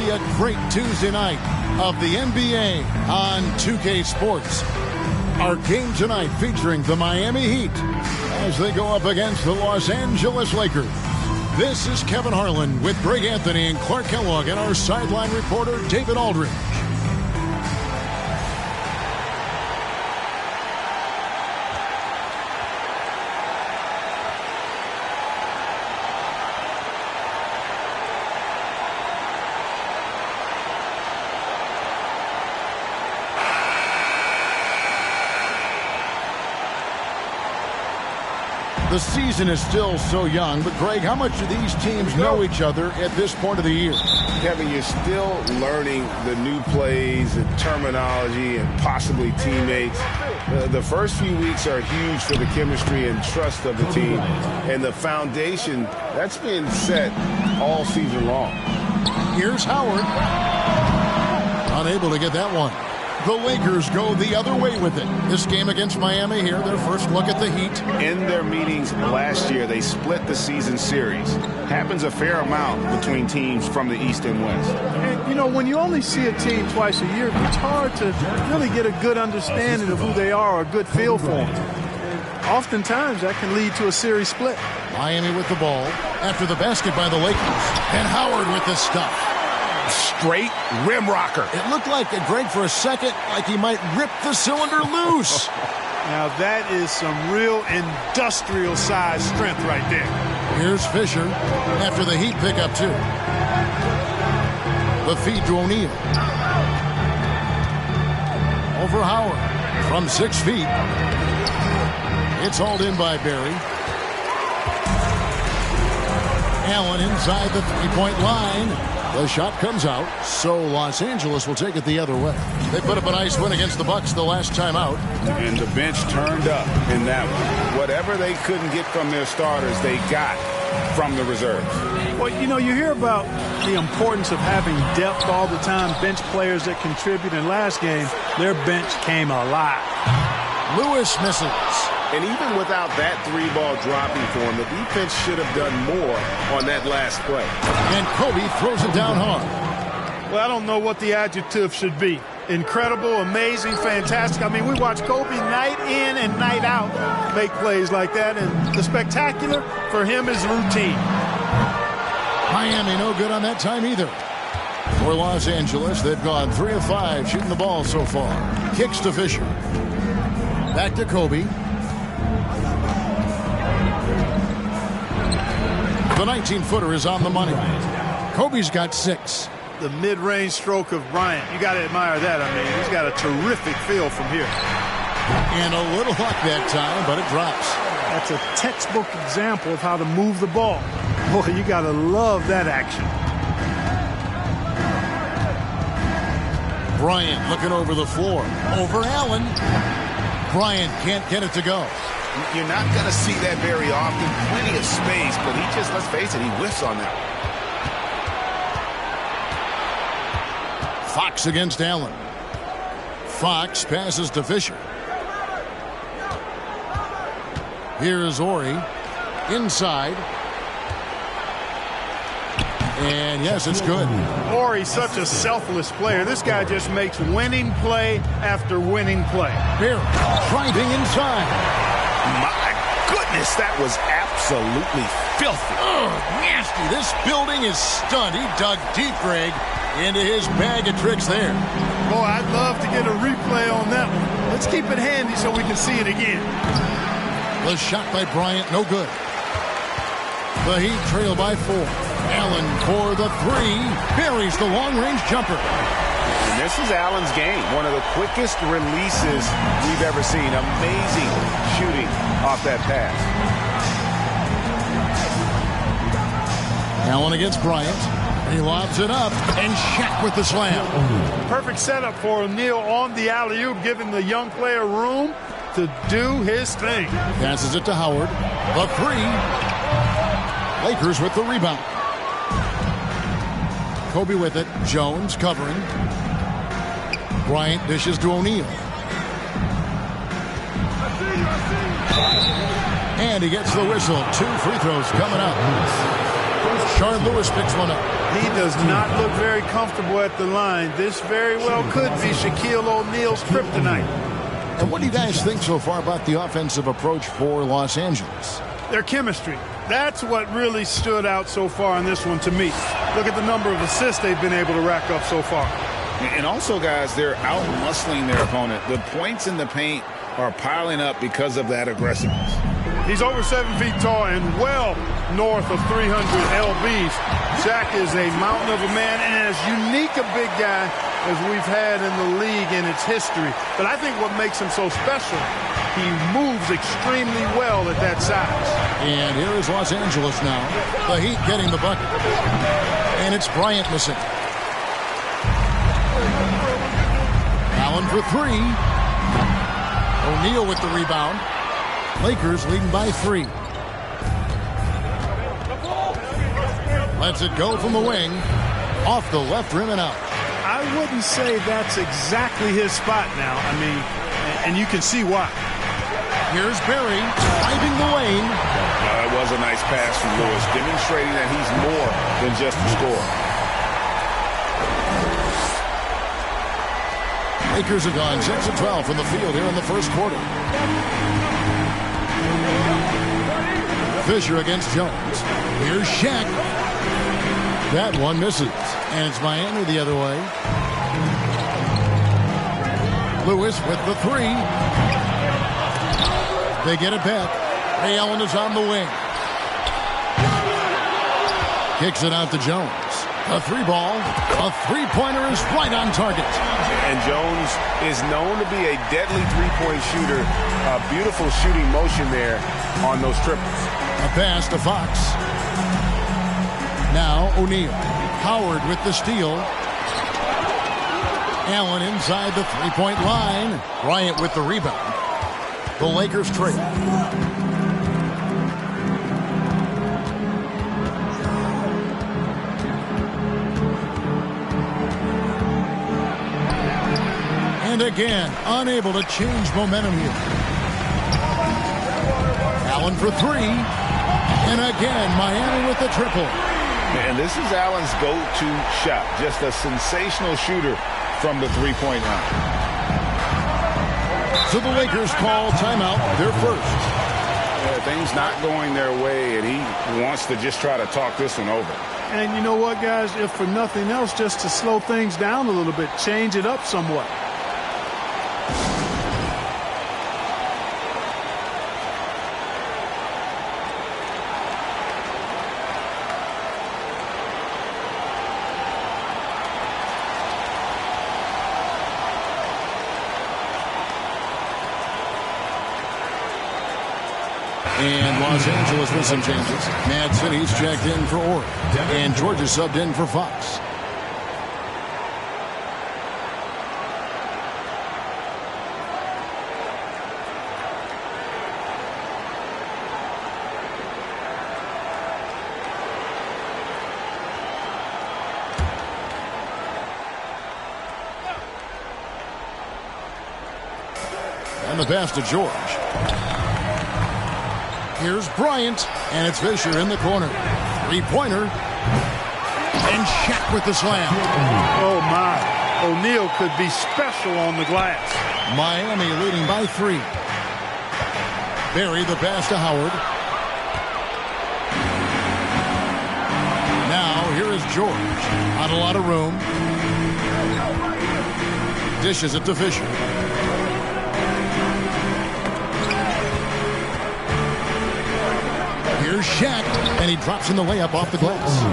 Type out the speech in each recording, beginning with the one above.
be a great Tuesday night of the NBA on 2K Sports. Our game tonight featuring the Miami Heat as they go up against the Los Angeles Lakers. This is Kevin Harlan with Greg Anthony and Clark Kellogg and our sideline reporter David Aldridge. The season is still so young, but Greg, how much do these teams know each other at this point of the year? Kevin, you're still learning the new plays and terminology and possibly teammates. The first few weeks are huge for the chemistry and trust of the team. And the foundation, that's been set all season long. Here's Howard. Unable to get that one. The Lakers go the other way with it. This game against Miami here, their first look at the Heat. In their meetings last year, they split the season series. Happens a fair amount between teams from the East and West. And, you know, when you only see a team twice a year, it's hard to really get a good understanding of who they are or a good feel for them. And oftentimes, that can lead to a series split. Miami with the ball after the basket by the Lakers. And Howard with the stuff. Straight rim rocker. It looked like, Greg, for a second, like he might rip the cylinder loose. Now that is some real industrial size strength right there. Here's Fisher after the Heat pick up two. The feed to O'Neal. Over Howard from 6 feet. It's hauled in by Barry. Allen inside the three-point line. The shot comes out, so Los Angeles will take it the other way. They put up a nice win against the Bucks the last time out. And the bench turned up in that one. Whatever they couldn't get from their starters, they got from the reserves. Well, you know, you hear about the importance of having depth all the time, bench players that contribute. In last game, their bench came alive. Lewis misses. And even without that three-ball dropping for him, the defense should have done more on that last play. And Kobe throws it down hard. Well, I don't know what the adjective should be. Incredible, amazing, fantastic. I mean, we watch Kobe night in and night out make plays like that, and the spectacular for him is routine. Miami no good on that time either. For Los Angeles, they've gone 3 of 5 shooting the ball so far. Kicks to Fisher. Back to Kobe. The 19-footer is on the money. Kobe's got 6. The mid-range stroke of Bryant. You got to admire that. I mean, he's got a terrific feel from here. And a little luck that time, but it drops. That's a textbook example of how to move the ball. Boy, you got to love that action. Bryant looking over the floor. Over Allen. Bryant can't get it to go. You're not going to see that very often. Plenty of space, but he just, let's face it, he whiffs on that one. Fox against Allen. Fox passes to Fisher. Here's Ori. Inside. And yes, it's good. Ori's such a selfless player. This guy just makes winning play after winning play. Barry driving inside. My goodness, that was absolutely filthy. Oh, nasty. This building is stunned. He dug deep, Greg, into his bag of tricks there. Boy, I'd love to get a replay on that one. Let's keep it handy so we can see it again. The shot by Bryant, no good. The Heat trail by 4. Allen for the 3. Buries the long-range jumper. And this is Allen's game. One of the quickest releases we've ever seen. Amazing shooting off that pass. Allen against Bryant. He lobs it up, and Shaq with the slam. Perfect setup for O'Neal on the alley-oop, giving the young player room to do his thing. Passes it to Howard. The 3. Lakers with the rebound. Kobe with it. Jones covering. Bryant dishes to O'Neal. And he gets the whistle. 2 free throws coming up. Rashard Lewis picks one up. He does not look very comfortable at the line. This very well could be Shaquille O'Neal's kryptonite. And what do you guys think so far about the offensive approach for Los Angeles? Their chemistry. That's what really stood out so far in this one to me. Look at the number of assists they've been able to rack up so far. And also, guys, they're out-muscling their opponent. The points in the paint are piling up because of that aggressiveness. He's over 7 feet tall and well north of 300 lbs. Shaq is a mountain of a man and as unique a big guy as we've had in the league in its history. But I think what makes him so special, he moves extremely well at that size. And here is Los Angeles now. The Heat getting the bucket. And it's Bryant missing. Allen for three. O'Neal with the rebound. Lakers leading by 3. Lets it go from the wing. Off the left rim and out. I wouldn't say that's exactly his spot now. I mean, and you can see why. Here's Barry driving the lane. That was a nice pass from Lewis, demonstrating that he's more than just a scorer. Lakers have gone 6 of 12 from the field here in the first quarter. Fisher against Jones. Here's Shaq. That one misses. And it's Miami the other way. Lewis with the 3. They get it back. Ray Allen is on the wing. Kicks it out to Jones. A 3-ball. A 3-pointer is right on target. And Jones is known to be a deadly three-point shooter. A beautiful shooting motion there on those triples. A pass to Fox. Now O'Neal. Howard with the steal. Allen inside the three-point line. Bryant with the rebound. The Lakers trail. And again, unable to change momentum here. Allen for 3. And again, Miami with the triple. And this is Allen's go-to shot. Just a sensational shooter from the three-point line. So the Lakers call timeout, their first. Things not going their way, and he wants to just try to talk this one over. And you know what, guys? If for nothing else, just to slow things down a little bit, change it up somewhat. And Los Angeles with some changes. Mad City's checked in for Orr. And Georgia subbed in for Fox. And the pass to George. Here's Bryant, and it's Fisher in the corner. Three-pointer. And Shaq with the slam. Oh, my. O'Neal could be special on the glass. Miami leading by 3. Barry the pass to Howard. Now, here is George. Not a lot of room. Dishes it to Fisher. Here's Shaq, and he drops in the layup off the glass.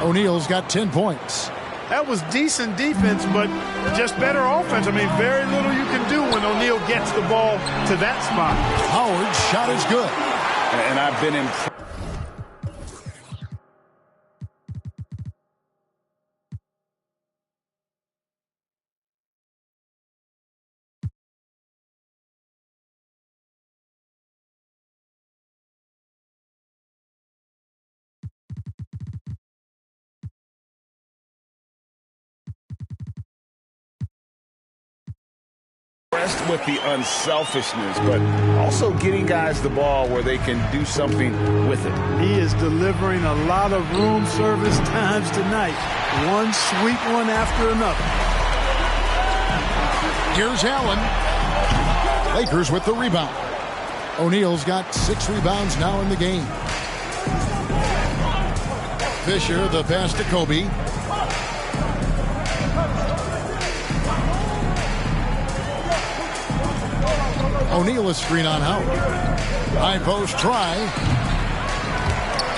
O'Neal's got 10 points. That was decent defense, but just better offense. I mean, very little you can do when O'Neal gets the ball to that spot. Howard's shot is good. And I've been impressed. with the unselfishness, but also getting guys the ball where they can do something with it. He is delivering a lot of room service times tonight. One sweet one after another. Here's Allen. Lakers with the rebound. O'Neal's got 6 rebounds now in the game. Fisher, the pass to Kobe. O'Neal is screen on Howard. High post try.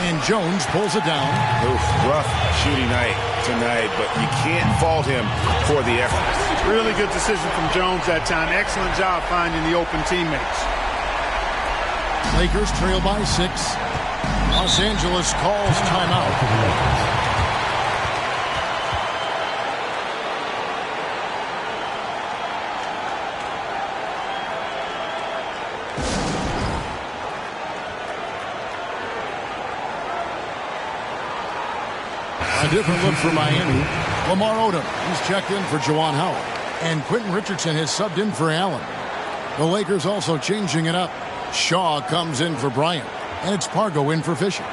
And Jones pulls it down. Oof, rough shooting night tonight, but you can't fault him for the effort. Really good decision from Jones that time. Excellent job finding the open teammates. Lakers trail by 6. Los Angeles calls timeout. A different look for Miami. Lamar Odom, he's checked in for Juwan Howard. And Quentin Richardson has subbed in for Allen. The Lakers also changing it up. Shaw comes in for Bryant. And it's Pargo in for Fisher.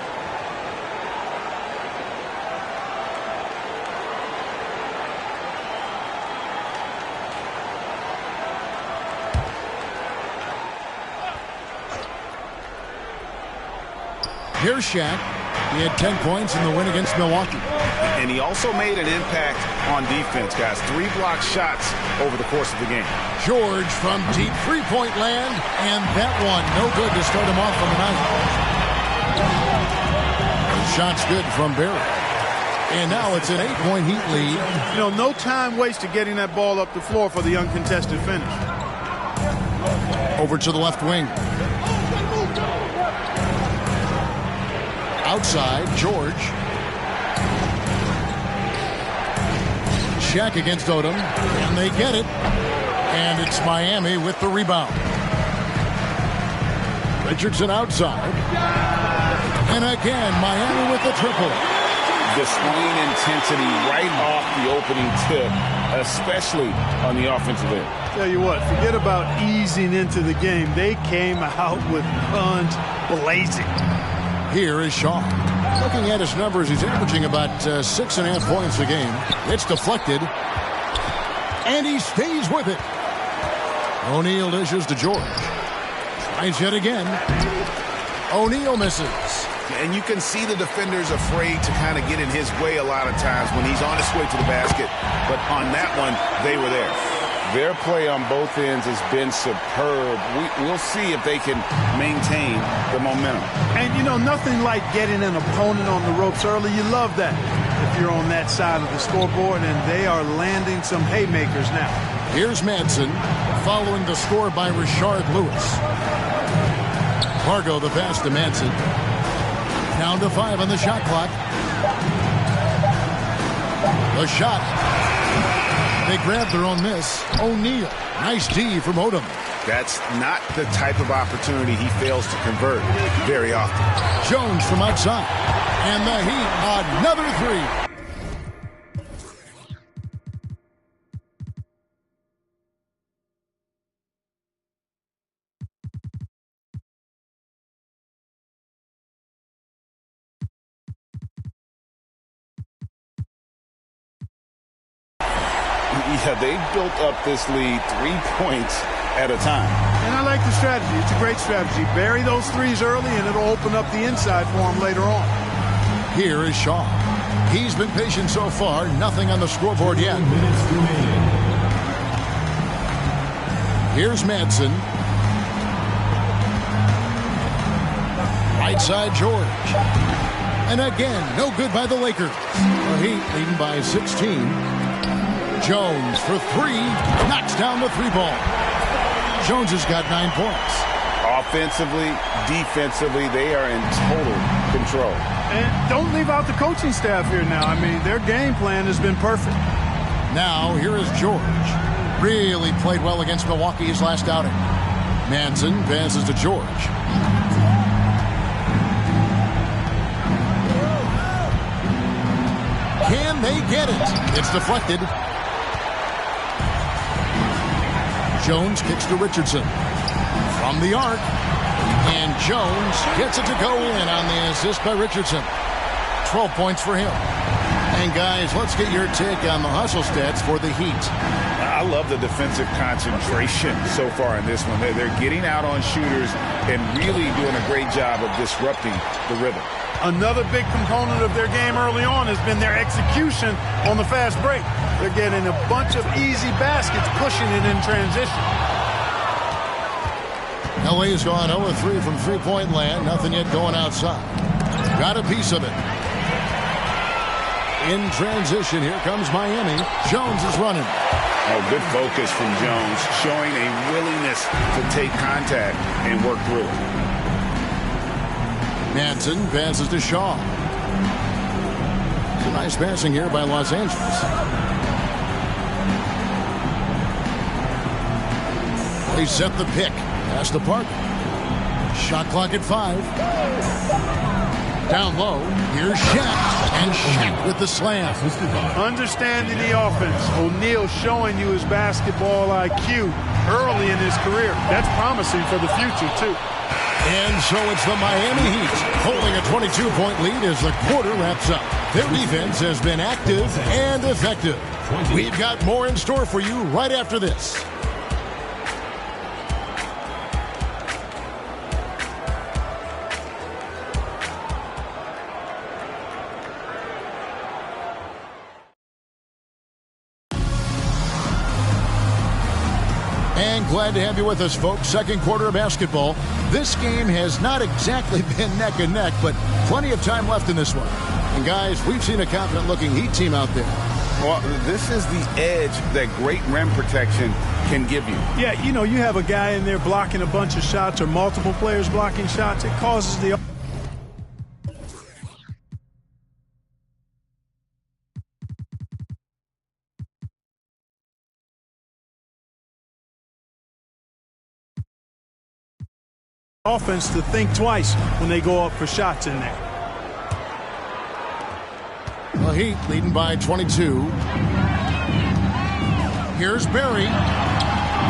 Here's Shaq. He had 10 points in the win against Milwaukee. And he also made an impact on defense, guys. 3 block shots over the course of the game. George from deep three-point land. And that one, no good to start him off on the night. Shot's good from Barry. And now it's an 8-point Heat lead. You know, no time wasted getting that ball up the floor for the uncontested finish. Over to the left wing. Outside, George. Shaq against Odom. And they get it. And it's Miami with the rebound. Richardson outside. And again, Miami with the triple. Displaying intensity right off the opening tip, especially on the offensive end. Tell you what, forget about easing into the game. They came out with guns blazing. Here is Shaw. Looking at his numbers, he's averaging about 6.5 points a game. It's deflected. And he stays with it. O'Neal dishes to George. Tries yet again. O'Neal misses. And you can see the defenders afraid to kind of get in his way a lot of times when he's on his way to the basket. But on that one, they were there. Their play on both ends has been superb. We'll see if they can maintain the momentum. And, you know, nothing like getting an opponent on the ropes early. You love that if you're on that side of the scoreboard, and they are landing some haymakers now. Here's Manson following the score by Rashard Lewis. Pargo the pass to Manson. Down to 5 on the shot clock. The shot. They grab their own miss. O'Neal. Nice D from Odom. That's not the type of opportunity he fails to convert very often. Jones from outside. And the Heat, another 3. Yeah, they've built up this lead 3 points at a time. And I like the strategy. It's a great strategy. Bury those threes early, and it'll open up the inside for him later on. Here is Shaw. He's been patient so far. Nothing on the scoreboard yet. Here's Manson. Right side, George. And again, no good by the Lakers. The Heat leading by 16. Jones for 3. Knocks down the 3-ball. Jones has got 9 points. Offensively, defensively, they are in total control. And don't leave out the coaching staff here now. I mean, their game plan has been perfect. Now, here is George. Really played well against Milwaukee his last outing. Manson passes to George. Can they get it? It's deflected. Jones kicks to Richardson. From the arc. And Jones gets it to go in on the assist by Richardson. 12 points for him. And guys, let's get your take on the hustle stats for the Heat. I love the defensive concentration so far in this one. They're getting out on shooters and really doing a great job of disrupting the rhythm. Another big component of their game early on has been their execution on the fast break. They're getting a bunch of easy baskets, pushing it in transition. LA's gone 0-3 from three-point land. Nothing yet going outside. Got a piece of it. In transition, here comes Miami. Jones is running. Oh, good focus from Jones, showing a willingness to take contact and work through it. Manson passes to Shaw. It's a nice passing here by Los Angeles. They set the pick. Pass to Parker. Shot clock at 5. Down low, here's Shaq, and Shaq with the slam. Understanding the offense, O'Neal showing you his basketball IQ early in his career. That's promising for the future, too. And so it's the Miami Heat holding a 22-point lead as the quarter wraps up. Their defense has been active and effective. We've got more in store for you right after this. And glad to have you with us, folks. Second quarter of basketball. This game has not exactly been neck and neck, but plenty of time left in this one. And guys, we've seen a confident-looking Heat team out there. Well, this is the edge that great rim protection can give you. Yeah, you know, you have a guy in there blocking a bunch of shots or multiple players blocking shots. It causes the offense to think twice when they go up for shots in there. The Heat leading by 22. Here's Barry.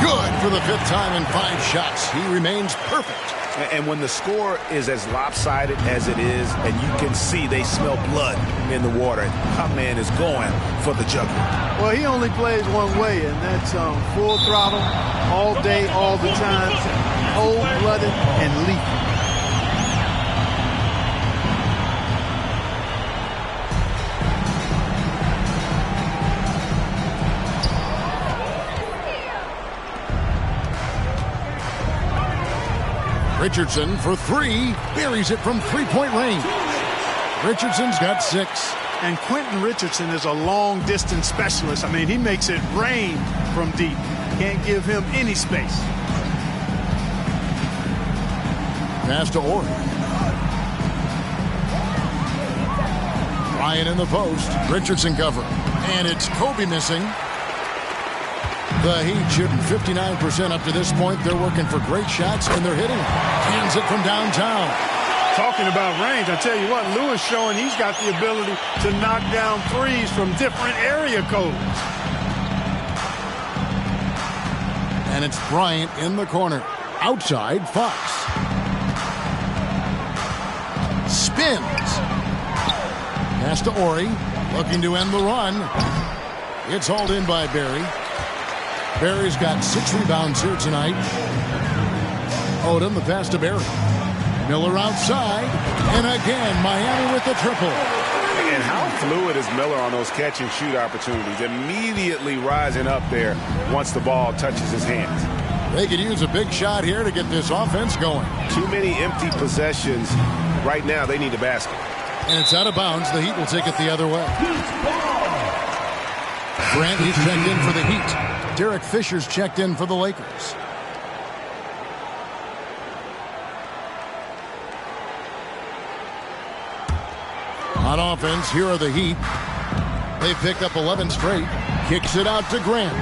Good for the 5th time in 5 shots. He remains perfect. And when the score is as lopsided as it is, and you can see they smell blood in the water, our man is going for the jugular. Well, he only plays one way, and that's full throttle, all day, all the time, cold-blooded and lethal. Richardson for 3. Buries it from 3-point range. Richardson's got 6. And Quentin Richardson is a long-distance specialist. I mean, he makes it rain from deep. Can't give him any space. Pass to Orr. Ryan in the post. Richardson cover. And it's Kobe missing. The Heat shooting 59% up to this point. They're working for great shots, and they're hitting them. Hands it from downtown. Talking about range, I tell you what, Lewis showing he's got the ability to knock down threes from different area codes. And it's Bryant in the corner. Outside, Fox. Spins. Pass to Ori. Looking to end the run. It's hauled in by Barry. Barry's got 6 rebounds here tonight. Odom, the pass to Barry. Miller outside. And again, Miami with the triple. And how fluid is Miller on those catch-and-shoot opportunities? Immediately rising up there once the ball touches his hands. They could use a big shot here to get this offense going. Too many empty possessions. Right now, they need a basket. And it's out of bounds. The Heat will take it the other way. Grant is checked in for the Heat. Derek Fisher's checked in for the Lakers. On offense, here are the Heat. They picked up 11 straight. Kicks it out to Grant.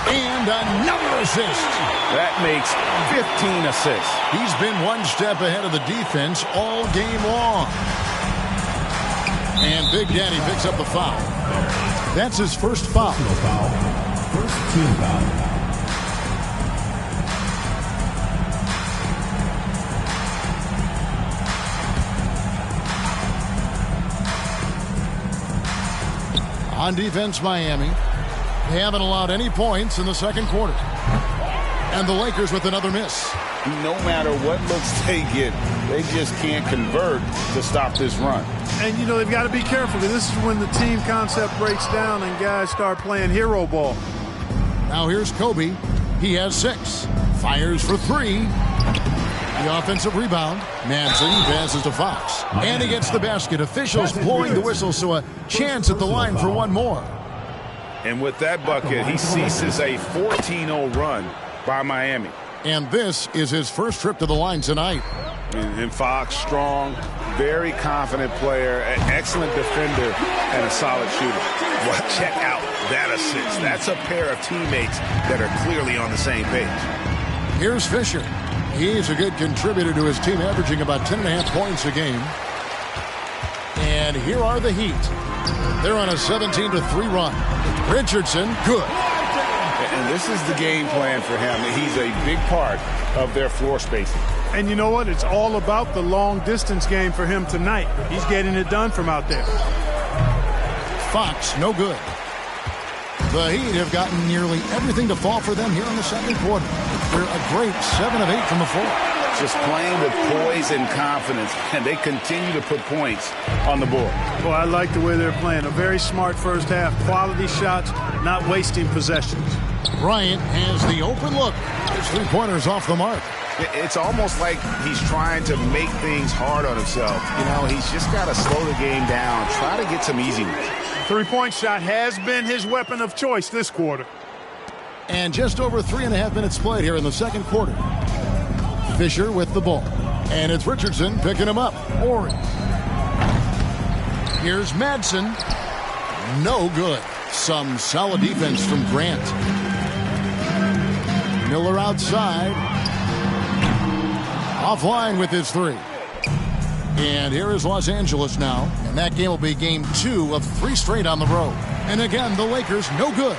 And another assist. That makes 15 assists. He's been one step ahead of the defense all game long. And Big Daddy picks up the foul. That's his first foul. First team foul. On defense, Miami. They haven't allowed any points in the second quarter. And the Lakers with another miss. No matter what looks they get, they just can't convert to stop this run. And, you know, they've got to be careful. This is when the team concept breaks down and guys start playing hero ball. Now here's Kobe. He has 6. Fires for 3. The offensive rebound. Manson passes to Fox. And he gets the basket. Officials blowing the whistle, so a chance at the line for one more. And with that bucket, he ceases a 14-0 run by Miami. And this is his first trip to the line tonight. And Fox, strong, very confident player, an excellent defender, and a solid shooter. Well, check out that assist. That's a pair of teammates that are clearly on the same page. Here's Fisher. He's a good contributor to his team, averaging about 10.5 points a game. And here are the Heat. They're on a 17-3 run. Richardson, good. And this is the game plan for him. He's a big part of their floor spacing. And you know what? It's all about the long-distance game for him tonight. He's getting it done from out there. Fox, no good. The Heat have gotten nearly everything to fall for them here in the second quarter. They're a great 7 of 8 from the floor. Just playing with poise and confidence, and they continue to put points on the board. Well, I like the way they're playing. A very smart first half. Quality shots, not wasting possessions. Bryant has the open look. His 3-pointers off the mark. It's almost like he's trying to make things hard on himself. You know, he's just got to slow the game down, try to get some easy ones. 3-point shot has been his weapon of choice this quarter. And just over 3.5 minutes played here in the second quarter. Fisher with the ball. And it's Richardson picking him up. Ori. Here's Madsen. No good. Some solid defense from Grant. Miller outside. Offline with his 3. And here is Los Angeles now. And that game will be game 2 of 3 straight on the road. And again, the Lakers no good.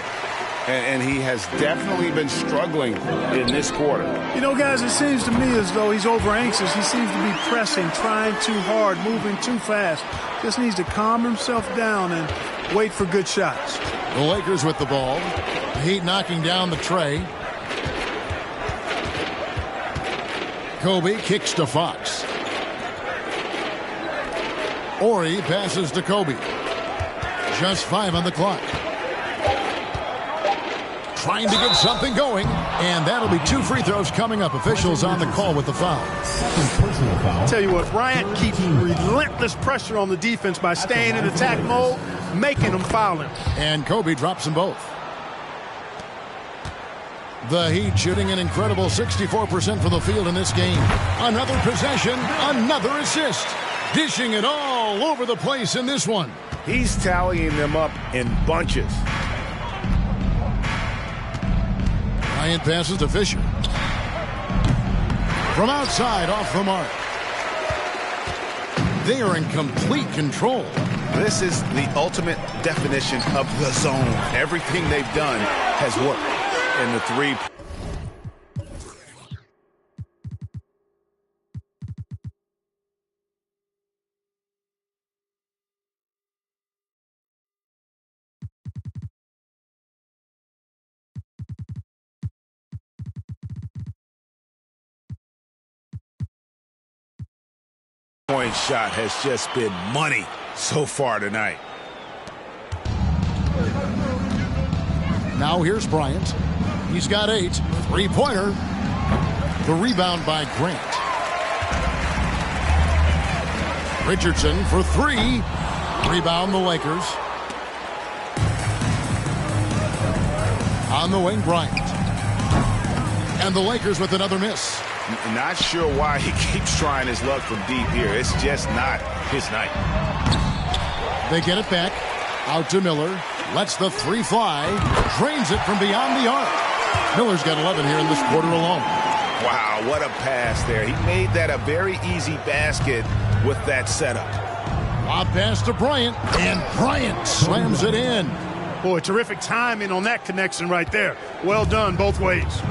And he has definitely been struggling in this quarter. You know, guys, it seems to me as though he's over anxious. He seems to be pressing, trying too hard, moving too fast. Just needs to calm himself down and wait for good shots. The Lakers with the ball. The Heat knocking down the tray. Kobe kicks to Fox. Ori passes to Kobe. Just 5 on the clock. Trying to get something going, and that'll be 2 free throws coming up. Officials on the call with the foul. Tell you what, Bryant keeps relentless pressure on the defense by staying in attack mode, making them foul him. And Kobe drops them both. The Heat shooting an incredible 64% from the field in this game. Another possession, another assist. Dishing it all over the place in this one. He's tallying them up in bunches. Bryant passes to Fisher. From outside, off the mark. They are in complete control. This is the ultimate definition of the zone. Everything they've done has worked. And the 3. Point shot has just been money so far tonight. Now here's Bryant. He's got 8. 3-pointer. The rebound by Grant. Richardson for 3. Rebound the Lakers. On the wing, Bryant. And the Lakers with another miss. Not sure why he keeps trying his luck from deep here. It's just not his night. They get it back. Out to Miller. Lets the 3 fly. Drains it from beyond the arc. Miller's got 11 here in this quarter alone. Wow, what a pass there. He made that a very easy basket with that setup. Lob pass to Bryant. And Bryant slams it in. Boy, terrific timing on that connection right there. Well done both ways.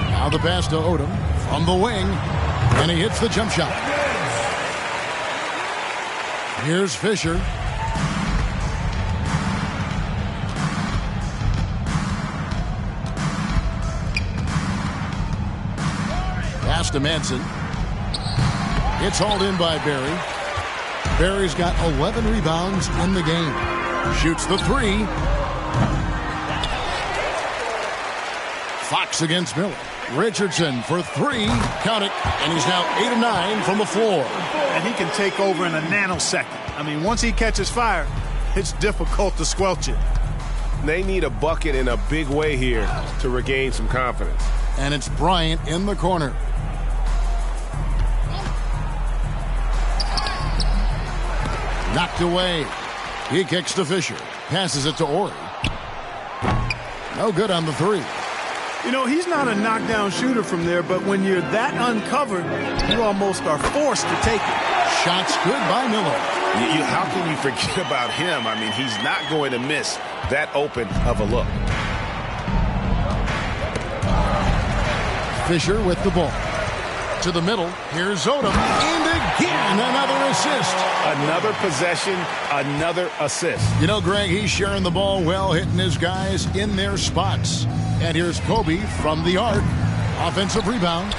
Now the pass to Odom from the wing, and he hits the jump shot. Here's Fisher. to Manson. It's hauled in by Barry. Barry's got 11 rebounds in the game. Shoots the three. Fox against Miller. Richardson for three. Count it. And he's now 8 of 9 from the floor. And he can take over in a nanosecond. I mean, once he catches fire, it's difficult to squelch it. They need a bucket in a big way here to regain some confidence. And it's Bryant in the corner. Knocked away. He kicks to Fisher. Passes it to Ori. No good on the three. You know, he's not a knockdown shooter from there, but when you're that uncovered, you almost are forced to take it. Shots good by Miller. How can you forget about him? I mean, he's not going to miss that open of a look. Fisher with the ball. To the middle. Here's Odom. And again, another assist. Another possession, another assist. You know, Greg, he's sharing the ball well, hitting his guys in their spots. And here's Kobe from the arc. Offensive rebound.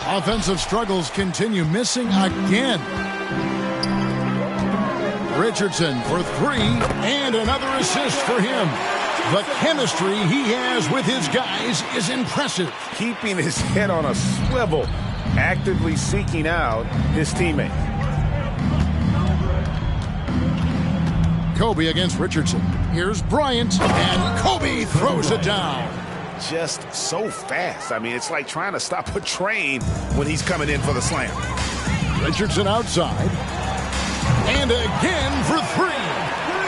Offensive struggles continue. Missing again. Richardson for three. And another assist for him. The chemistry he has with his guys is impressive. Keeping his head on a swivel. Actively seeking out his teammate. Kobe against Richardson. Here's Bryant, and Kobe throws it down. Just so fast. I mean, it's like trying to stop a train when he's coming in for the slam. Richardson outside. And again for three.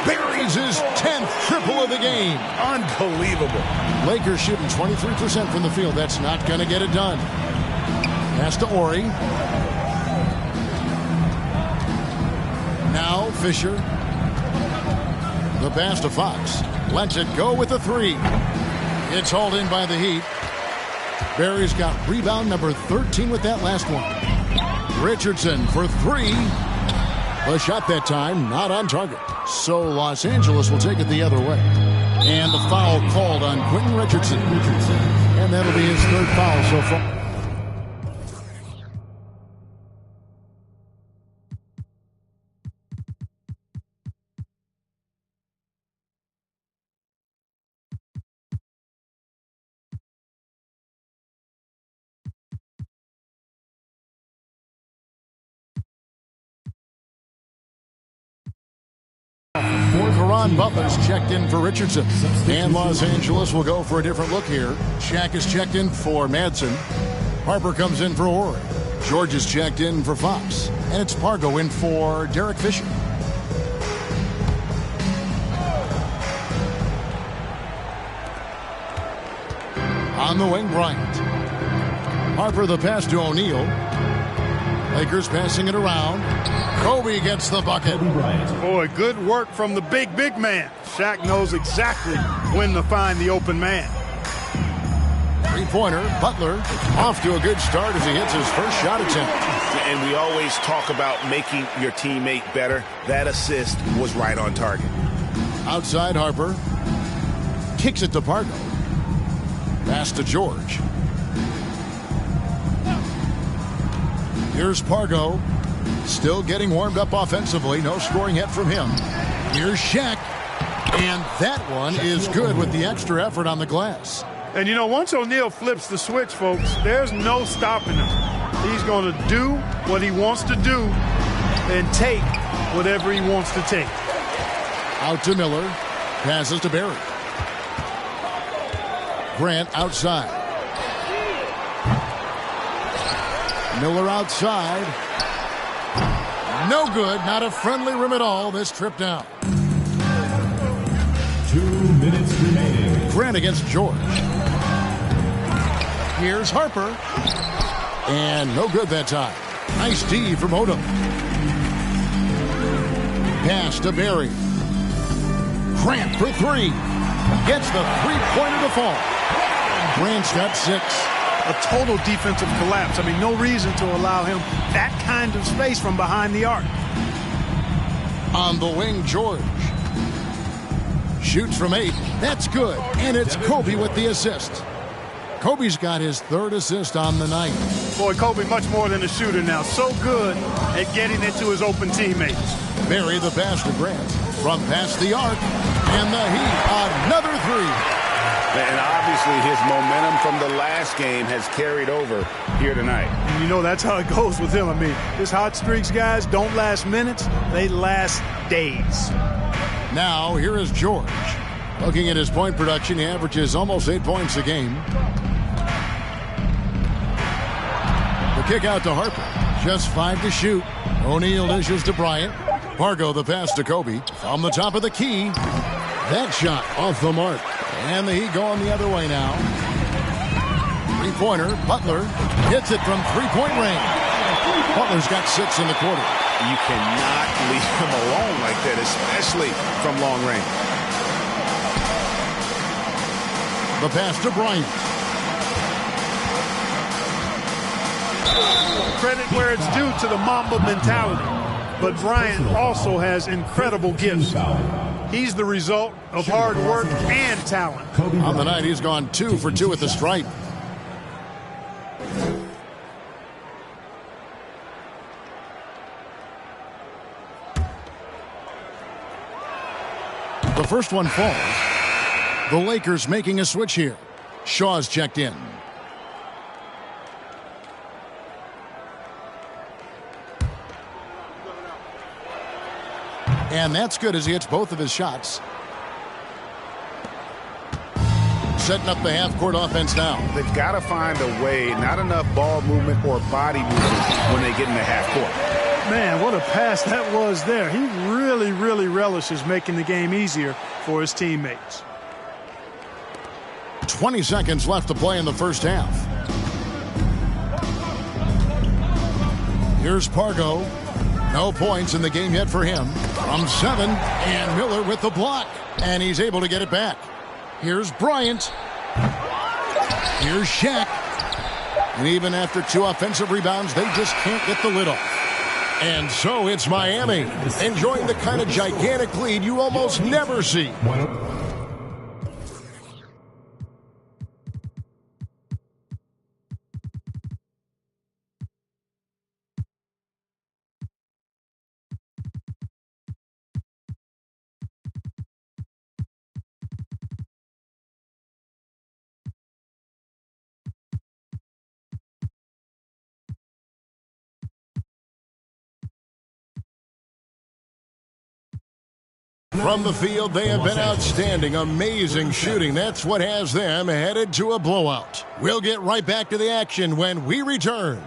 Buries his 10th triple of the game. Unbelievable. Lakers shooting 23% from the field. That's not going to get it done. Pass to Ori. Now Fisher. The pass to Fox. Lets it go with the three. It's hauled in by the Heat. Barry's got rebound number 13 with that last one. Richardson for three. The shot that time not on target. So Los Angeles will take it the other way. And the foul called on Quentin Richardson. And that'll be his third foul so far. Caron Butler's checked in for Richardson. And Los Angeles will go for a different look here. Shaq is checked in for Madsen. Harper comes in for Ori. George is checked in for Fox. And it's Pargo in for Derek Fisher. On the wing, Bryant. Harper the pass to O'Neal. Lakers passing it around. Kobe gets the bucket. Boy, good work from the big man. Shaq knows exactly when to find the open man. Three-pointer, Butler off to a good start as he hits his first shot attempt. And we always talk about making your teammate better. That assist was right on target. Outside Harper. Kicks it to Pargo. Pass to George. Here's Pargo. Still getting warmed up offensively. No scoring yet from him. Here's Shaq. And that one is good with the extra effort on the glass. And, you know, once O'Neal flips the switch, folks, there's no stopping him. He's going to do what he wants to do and take whatever he wants to take. Out to Miller. Passes to Barry. Grant outside. Miller outside. No good. Not a friendly rim at all this trip down. 2 minutes remaining. Grant against George. Here's Harper. And no good that time. Nice D from Odom. Pass to Barry. Grant for three. Gets the three-pointer to fall. Grant's got 6. A total defensive collapse. I mean, no reason to allow him that kind of space from behind the arc. On the wing, George. Shoots from 8. That's good. And it's Kobe with the assist. Kobe's got his third assist on the night. Boy, Kobe much more than a shooter now. So good at getting it to his open teammates. Barry the pass to Grant from past the arc. And the Heat, another three. And obviously his momentum from the last game has carried over here tonight. And you know that's how it goes with him. I mean, his hot streaks, guys, don't last minutes. They last days. Now, here is George. Looking at his point production, he averages almost 8 points a game. The kick out to Harper. Just 5 to shoot. O'Neal dishes to Bryant. Pargo the pass to Kobe. From the top of the key. That shot off the mark. And the Heat going the other way now. Three-pointer. Butler hits it from three-point range. Butler's got 6 in the quarter. You cannot leave him alone like that, especially from long range. The pass to Bryant. Credit where it's due to the Mamba mentality. But Bryant also has incredible gifts. He's the result of hard work and talent. On the night, he's gone 2 for 2 at the stripe. The first one falls. The Lakers making a switch here. Shaw's checked in. And that's good as he hits both of his shots. Setting up the half-court offense now. They've got to find a way, not enough ball movement or body movement when they get in the half-court. Man, what a pass that was there. He really, really relishes making the game easier for his teammates. 20 seconds left to play in the first half. Here's Pargo. No points in the game yet for him. From 7, and Miller with the block. And he's able to get it back. Here's Bryant. Here's Shaq. And even after 2 offensive rebounds, they just can't get the lid off. And so it's Miami, enjoying the kind of gigantic lead you almost never see. From the field, they have been outstanding. Amazing shooting. That's what has them headed to a blowout. We'll get right back to the action when we return.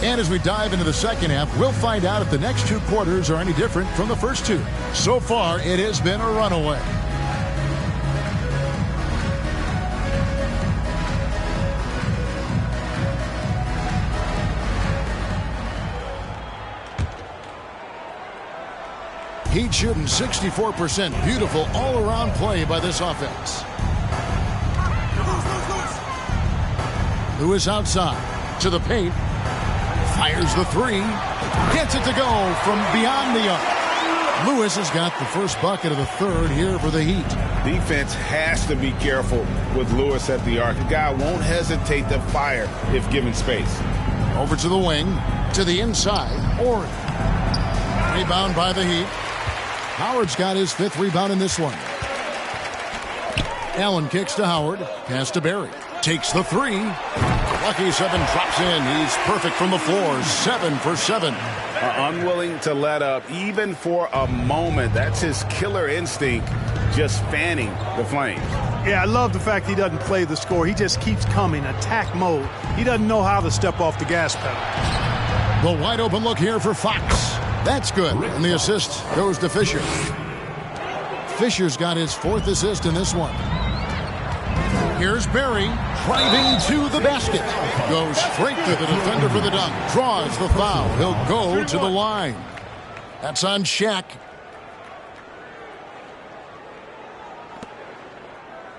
And as we dive into the second half, we'll find out if the next two quarters are any different from the first two. So far, it has been a runaway. Heat shooting 64%. Beautiful all-around play by this offense. Lewis outside to the paint. Fires the three. Gets it to go from beyond the arc. Lewis has got the first bucket of the third here for the Heat. Defense has to be careful with Lewis at the arc. The guy won't hesitate to fire if given space. Over to the wing. To the inside. Oren. Rebound by the Heat. Howard's got his fifth rebound in this one. Allen kicks to Howard. Pass to Barry. Takes the three. Lucky 7 drops in. He's perfect from the floor. 7 for 7. Unwilling to let up even for a moment. That's his killer instinct, just fanning the flames. Yeah, I love the fact he doesn't play the score. He just keeps coming, attack mode. He doesn't know how to step off the gas pedal. The wide open look here for Fox. That's good. And the assist goes to Fisher. Fisher's got his fourth assist in this one. Here's Barry driving to the basket. Goes straight to the defender for the dunk. Draws the foul. He'll go to the line. That's on Shaq.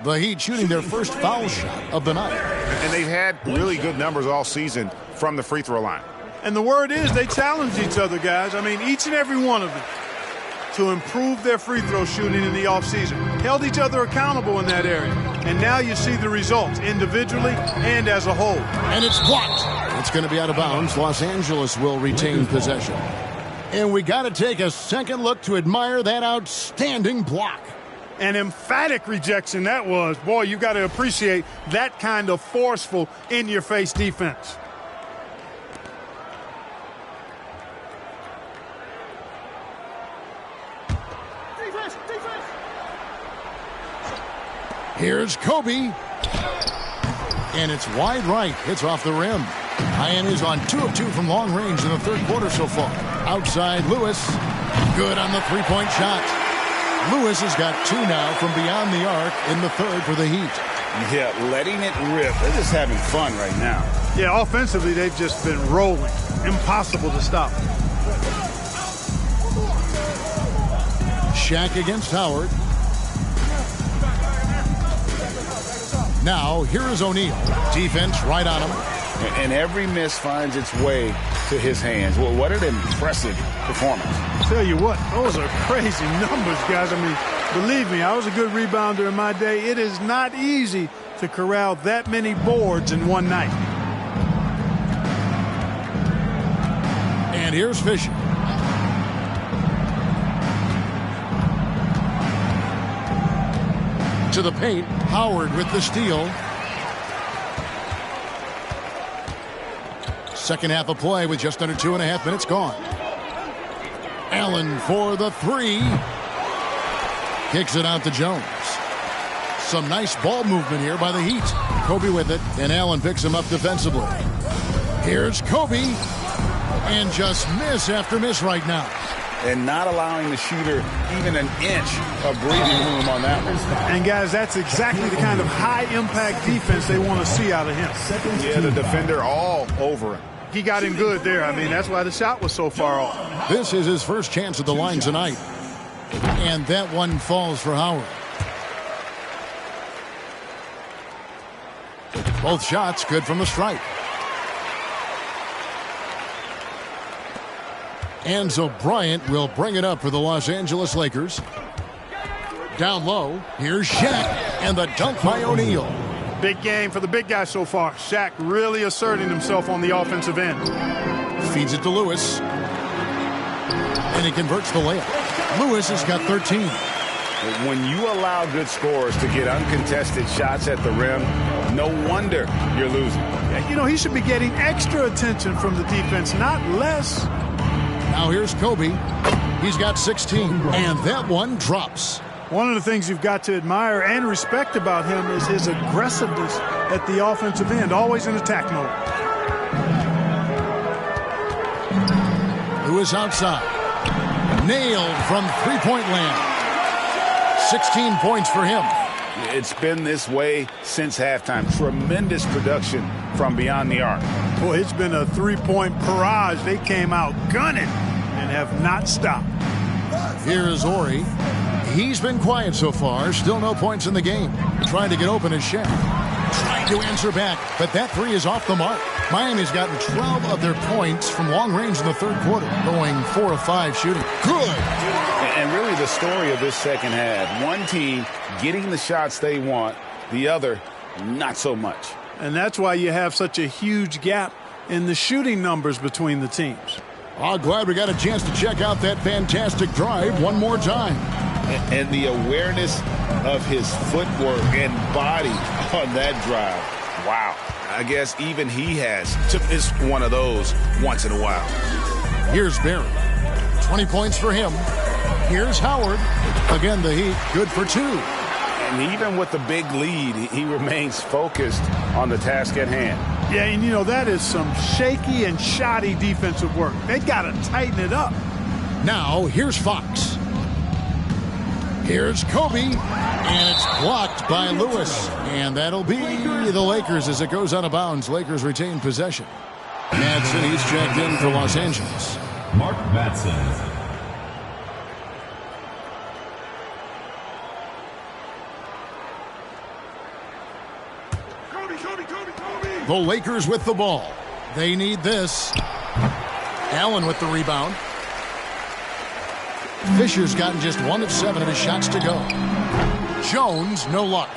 The Heat shooting their first foul shot of the night. And they've had really good numbers all season from the free throw line. And the word is they challenge each other, guys. I mean, each and every one of them to improve their free throw shooting in the offseason. Held each other accountable in that area. And now you see the results individually and as a whole. And it's blocked. It's going to be out of bounds. Los Angeles will retain possession. And we got to take a second look to admire that outstanding block. An emphatic rejection that was. Boy, you got to appreciate that kind of forceful in-your-face defense. Here's Kobe. And it's wide right. It's off the rim. Miami's on 2 of 2 from long range in the third quarter so far. Outside Lewis. Good on the three-point shot. Lewis has got 2 now from beyond the arc in the third for the Heat. Yeah, letting it rip. They're just having fun right now. Yeah, offensively, they've just been rolling. Impossible to stop. Shaq against Howard. Now, here is O'Neal. Defense right on him. And every miss finds its way to his hands. Well, what an impressive performance. Tell you what, those are crazy numbers, guys. I mean, believe me, I was a good rebounder in my day. It is not easy to corral that many boards in one night. And here's Fisher. To the paint. Howard with the steal. Second half of play with just under 2.5 minutes gone. Allen for the three. Kicks it out to Jones. Some nice ball movement here by the Heat. Kobe with it, and Allen picks him up defensively. Here's Kobe. And just miss after miss right now. And not allowing the shooter even an inch of breathing room on that one. And, guys, that's exactly the kind of high-impact defense they want to see out of him. Yeah, the defender all over him. He got him good there. I mean, that's why the shot was so far off. This is his first chance at the line tonight. And that one falls for Howard. Both shots good from the stripe. Enzo Bryant will bring it up for the Los Angeles Lakers. Down low, here's Shaq, and the dunk by O'Neal. Big game for the big guy so far. Shaq really asserting himself on the offensive end. Feeds it to Lewis. And he converts the layup. Lewis has got 13. When you allow good scorers to get uncontested shots at the rim, no wonder you're losing. You know, he should be getting extra attention from the defense, not less. Now here's Kobe. He's got 16, and that one drops. One of the things you've got to admire and respect about him is his aggressiveness at the offensive end, always in attack mode. Lewis outside. Nailed from three-point land. 16 points for him. It's been this way since halftime. Tremendous production from beyond the arc. Boy, it's been a three-point barrage. They came out gunning and have not stopped. Here's Ori. He's been quiet so far. Still no points in the game. Trying to get open is Shaq. Trying to answer back, but that three is off the mark. Miami's gotten 12 of their points from long range in the third quarter, going 4 of 5 shooting. Good. And really the story of this second half, one team getting the shots they want, the other not so much. And that's why you have such a huge gap in the shooting numbers between the teams. Oh, glad we got a chance to check out that fantastic drive one more time. And the awareness of his footwork and body on that drive. Wow. I guess even he has to miss one of those once in a while. Here's Barry. 20 points for him. Here's Howard. Again, the Heat good for 2. And even with the big lead, he remains focused on the task at hand. Yeah, and you know, that is some shaky and shoddy defensive work. They got to tighten it up. Now, here's Fox. Here's Kobe, and it's blocked by Lewis. And that'll be the Lakers as it goes out of bounds. Lakers retain possession. Madsen, he's checked in for Los Angeles. Mark Madsen. The Lakers with the ball. They need this. Allen with the rebound. Fisher's gotten just 1 of 7 of his shots to go. Jones, no luck.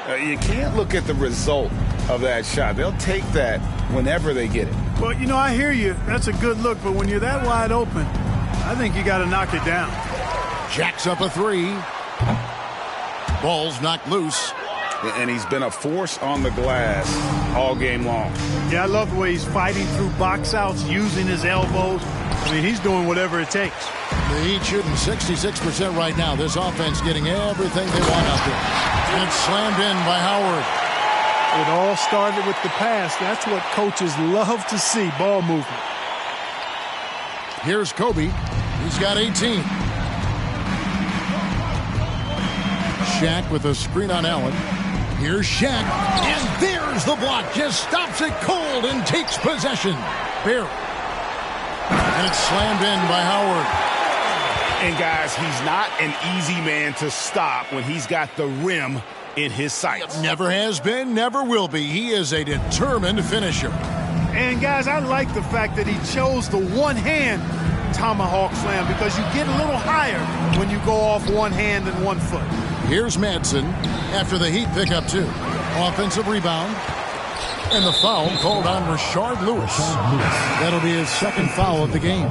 You can't look at the result of that shot. They'll take that whenever they get it. Well, you know, I hear you. That's a good look, but when you're that wide open, I think you got to knock it down. Jacks up a 3. Ball's knocked loose. And he's been a force on the glass all game long. Yeah, I love the way he's fighting through box outs, using his elbows. I mean, he's doing whatever it takes. The Heat shooting 66% right now. This offense getting everything they want out there. And it's slammed in by Howard. It all started with the pass. That's what coaches love to see, ball movement. Here's Kobe. He's got 18. Shaq with a screen on Allen. Here's Shaq, and there's the block. Just stops it cold and takes possession. Barry. And it's slammed in by Howard. And guys, he's not an easy man to stop when he's got the rim in his sights. Never has been, never will be. He is a determined finisher. And guys, I like the fact that he chose the one-hand tomahawk slam because you get a little higher when you go off one hand and 1 foot. Here's Madsen after the Heat pick up 2. Offensive rebound. And the foul called on Rashard Lewis. That'll be his second foul of the game.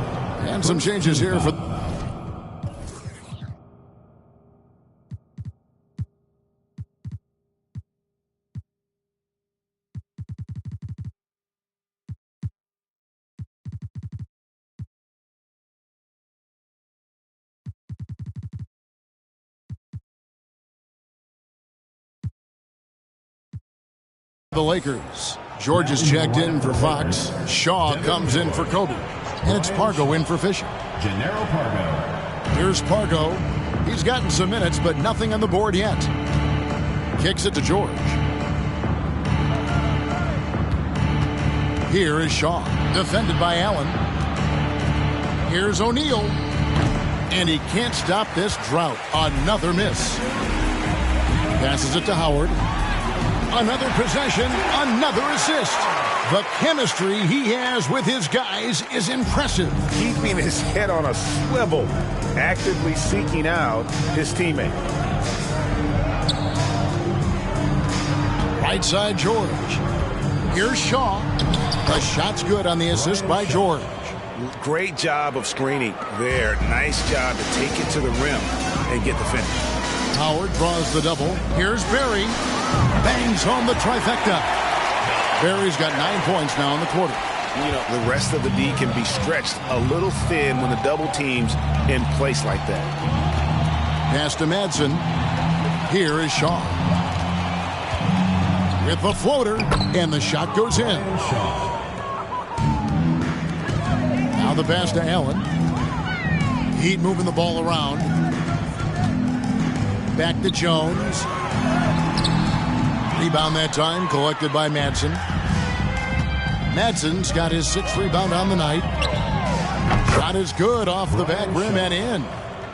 And some changes here for... the Lakers. George is checked in for Fox. Shaw comes in for Kobe. And it's Pargo in for Fisher. Gennaro Pargo. Here's Pargo. He's gotten some minutes, but nothing on the board yet. Kicks it to George. Here is Shaw. Defended by Allen. Here's O'Neal. And he can't stop this drought. Another miss. Passes it to Howard. Another possession, another assist. The chemistry he has with his guys is impressive. Keeping his head on a swivel, actively seeking out his teammate. Right side, George. Here's Shaw. The shot's good on the assist by George. Great job of screening there. Nice job to take it to the rim and get the finish. Howard draws the double. Here's Barry. Bangs home the trifecta. Barry's got 9 points now in the quarter. You know, the rest of the D can be stretched a little thin when the double team's in place like that. Pass to Madsen. Here is Shaw. With the floater, and the shot goes in. Now the pass to Allen. Heat moving the ball around. Back to Jones. Rebound that time collected by Madsen. Madsen's got his 6th rebound on the night. Shot is good off the back rim and in.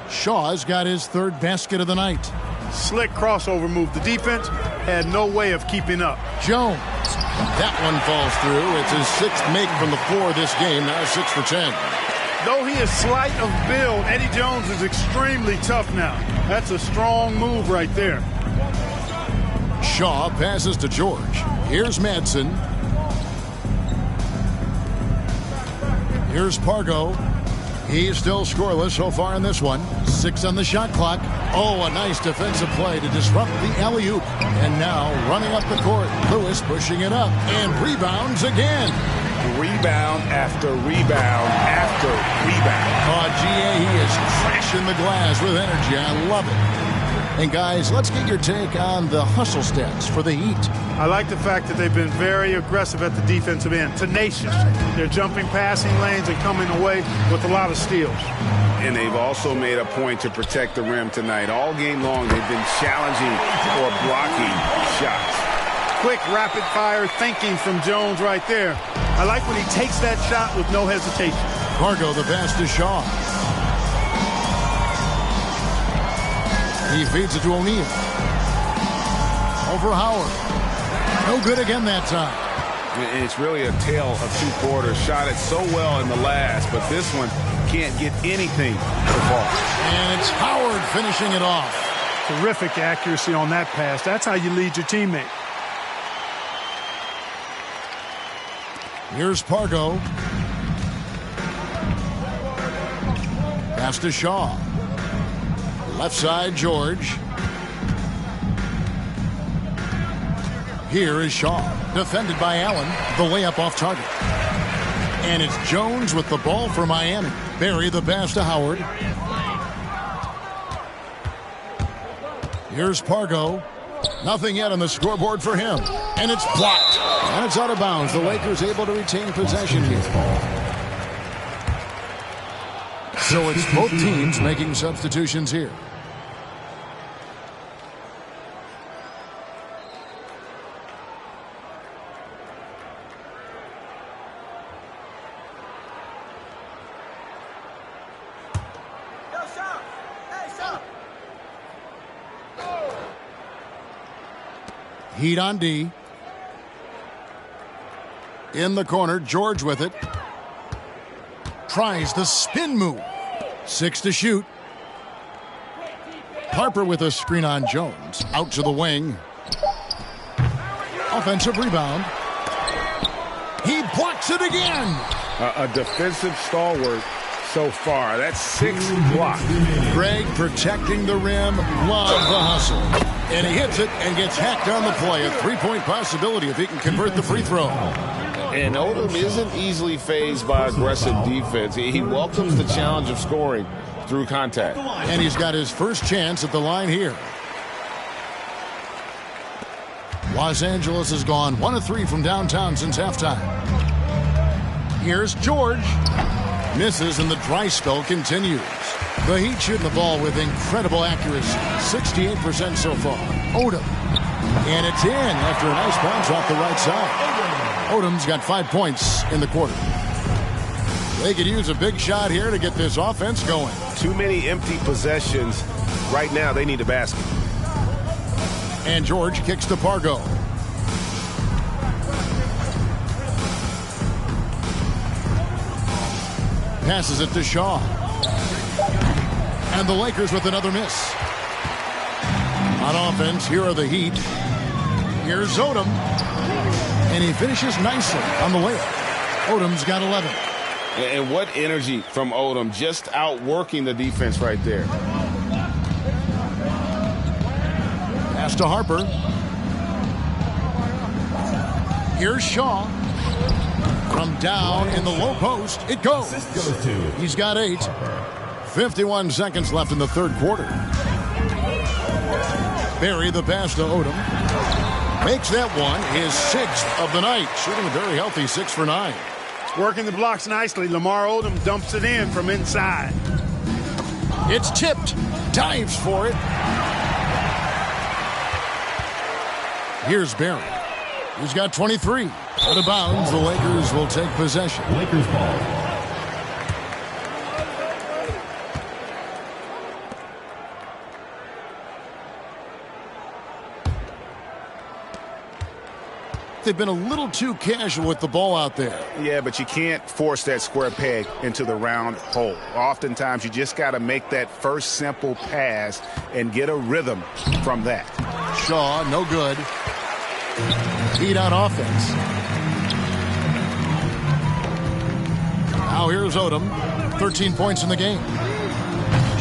Shaw's got his 3rd basket of the night. Slick crossover move. The defense had no way of keeping up. Jones. That one falls through. It's his 6th make from the floor this game. Now 6 for 10. Though he is slight of build, Eddie Jones is extremely tough now. That's a strong move right there. Shaw passes to George. Here's Madsen. Here's Pargo. He's still scoreless so far in this one. 6 on the shot clock. Oh, a nice defensive play to disrupt the alley-oop. And now running up the court. Lewis pushing it up and rebounds again. Rebound after rebound after rebound. Oh, GA, he is crashing the glass with energy. I love it. And guys, let's get your take on the hustle stats for the Heat. I like the fact that they've been very aggressive at the defensive end. Tenacious. They're jumping passing lanes and coming away with a lot of steals. And they've also made a point to protect the rim tonight. All game long, they've been challenging or blocking shots. Quick, rapid-fire thinking from Jones right there. I like when he takes that shot with no hesitation. Pargo, the pass to Shaw. He feeds it to O'Neal. Over Howard. No good again that time. It's really a tale of 2 quarters. Shot it so well in the last, but this one can't get anything to fall. And it's Howard finishing it off. Terrific accuracy on that pass. That's how you lead your teammate. Here's Pargo. Pass to Shaw. Left side, George. Here is Shaw. Defended by Allen. The layup off target. And it's Jones with the ball for Miami. Barry the pass to Howard. Here's Pargo. Nothing yet on the scoreboard for him. And it's blocked. And it's out of bounds. The Lakers able to retain possession here. So it's both teams making substitutions here. Heat on D. In the corner, George with it. Tries the spin move. 6 to shoot. Harper with a screen on Jones. Out to the wing. Offensive rebound. He blocks it again. A defensive stalwart so far. That's 6 blocks. Greg protecting the rim. Love the hustle. And he hits it and gets hacked on the play. A 3-point possibility if he can convert the free throw. And Odom isn't easily fazed by aggressive defense. He welcomes the challenge of scoring through contact. And he's got his first chance at the line here. Los Angeles has gone 1 of 3 from downtown since halftime. Here's George. Misses and the dry spell continues. The Heat shooting the ball with incredible accuracy. 68% so far. Odom. And it's in after a nice bounce off the right side. Odom's got 5 points in the quarter. They could use a big shot here to get this offense going. Too many empty possessions. Right now, they need a basket. And George kicks to Pargo. Passes it to Shaw. And the Lakers with another miss. On offense, here are the Heat. Here's Odom. And he finishes nicely on the layup. Odom's got 11. And what energy from Odom, just outworking the defense right there. Pass to Harper. Here's Shaw. From down in the low post, it goes. He's got 8. 51 seconds left in the third quarter. Barry the pass to Odom. Makes that one his 6th of the night. Shooting a very healthy 6 for 9. Working the blocks nicely. Lamar Odom dumps it in from inside. It's tipped. Dives for it. Here's Barry. He's got 23. Out of bounds, the Lakers will take possession. Lakers ball. They've been a little too casual with the ball out there. Yeah, but you can't force that square peg into the round hole. Oftentimes, you just got to make that first simple pass and get a rhythm from that. Shaw, no good. Heat on offense. Now here's Odom. 13 points in the game.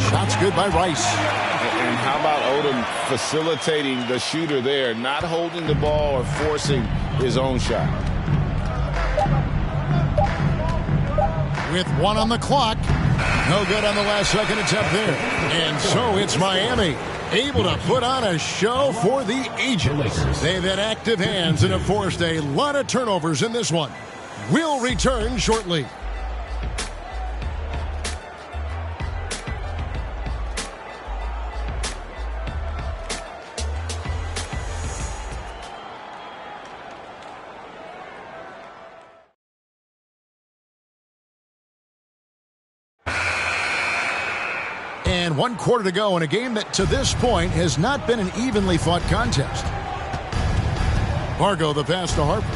Shots good by Rice. And how about Odom facilitating the shooter there, not holding the ball or forcing his own shot. With 1 on the clock. No good on the last second attempt there. And so it's Miami, able to put on a show for the ages. They've had active hands and have forced a lot of turnovers in this one. We'll return shortly. And 1 quarter to go in a game that to this point has not been an evenly fought contest. Pargo the pass to Harper.